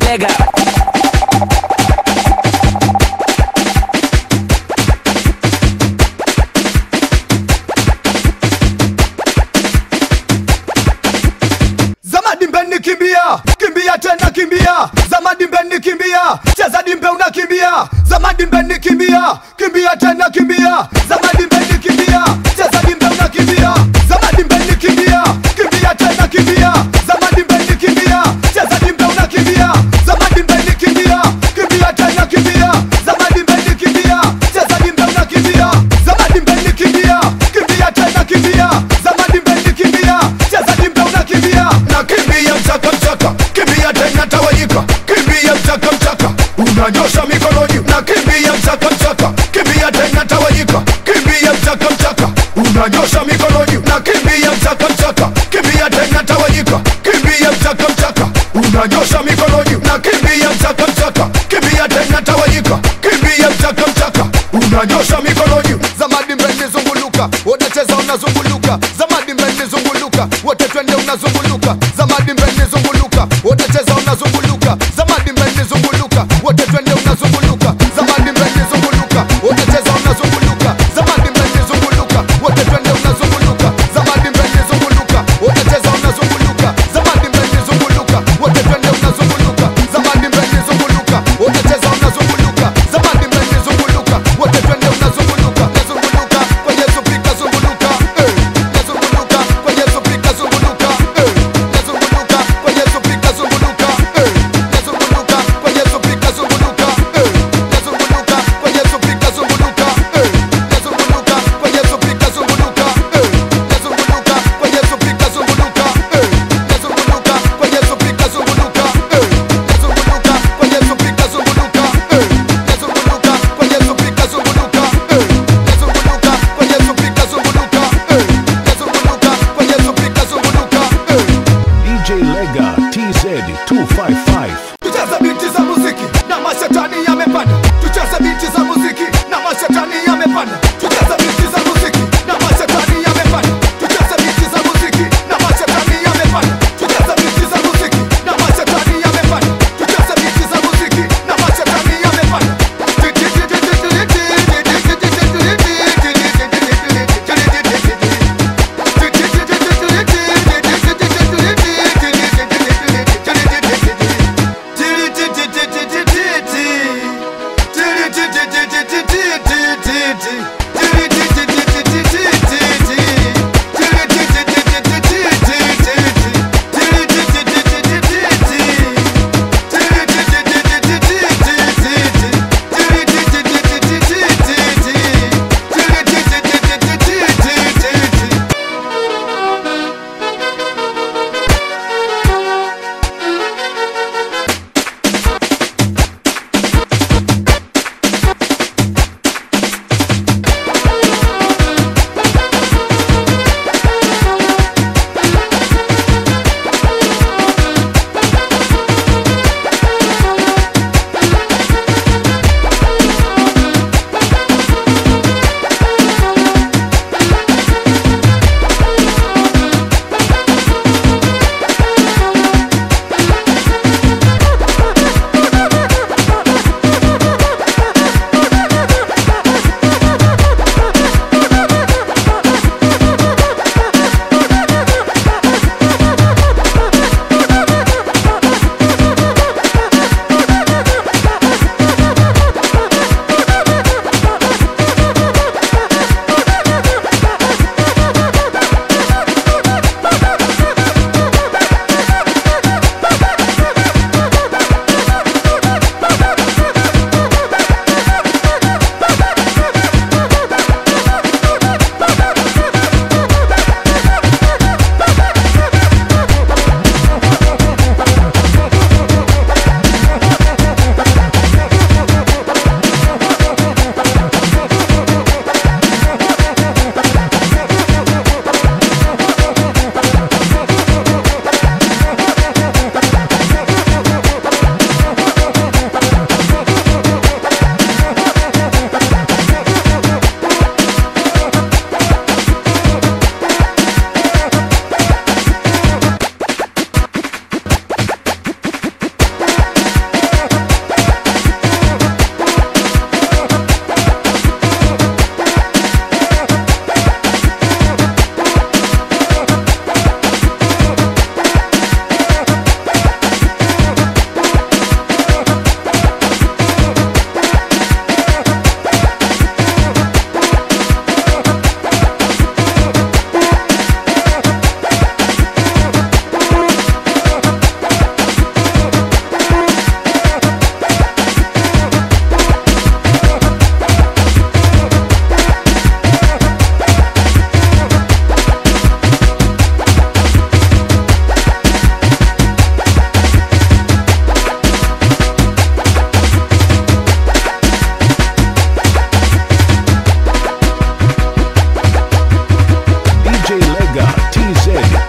Lega. Zamadi mbeni kimbia, kimbia tena kimbia. Zamadi mbeni kimbia, cheza dimbe unakimbia. Zamadi mbeni kimbia, kimbia tena kimbia. Zamadi mbeni kimbia, cheza dimbe unakimbia. Zamadi mbeni kimbia, kimbia tena kimbia. Zamadi mbeni kimbia, cheza dimbe unakimbia. Zamadi mbeni kimbia, kimbia tena kimbia. Zamadi mbeni kimbia, cheza dimbe unakimbia. Zamadi mbeni kimbia, kimbia tena kimbia. Zamadi mbeni kimbia, cheza dimbe unakimbia. Nakimbia mchaka mchaka, kimbia tena tawanyika. Kimbia mchaka mchaka, unanyosha mikono juu. Nakimbia mchaka mchaka, kimbia tena tawanyika. Kimbia mchaka mchaka, unanyosha mikono juu. Nakimbia mchaka mchaka, kimbia tena tawanyika. Kimbia mchaka mchaka, unanyosha mikono juu. Nakimbia mchaka mchaka, kimbia tena tawanyika. Kimbia mchaka mchaka, unanyosha mikono juu. Zamadi mbeni zunguluka, unacheza unazunguluka. Zamadi mbeni zunguluka, wote twende unazunguluka. Zamadi mbeni zunguluka, unacheza unazunguluka. Zamadi mbeni zunguluka, wote twende unazunguluka. Zamadi mbeni zunguluka, unacheza unazunguluka. Zamadi mbeni zunguluka, wote twende unazunguluka. Zamadi mbeni zunguluka, unacheza unazunguluka. Zamadi mbeni zunguluka, wote twende unazunguluka. Zamadi mbeni zunguluka, unacheza unazunguluka. Zamadi mbeni zunguluka, wote twende unazunguluka. Nazunguluka kwenye supika zunguluka, nazunguluka kwenye supika zunguluka, nazunguluka kwenye supika zunguluka. Saga TZ.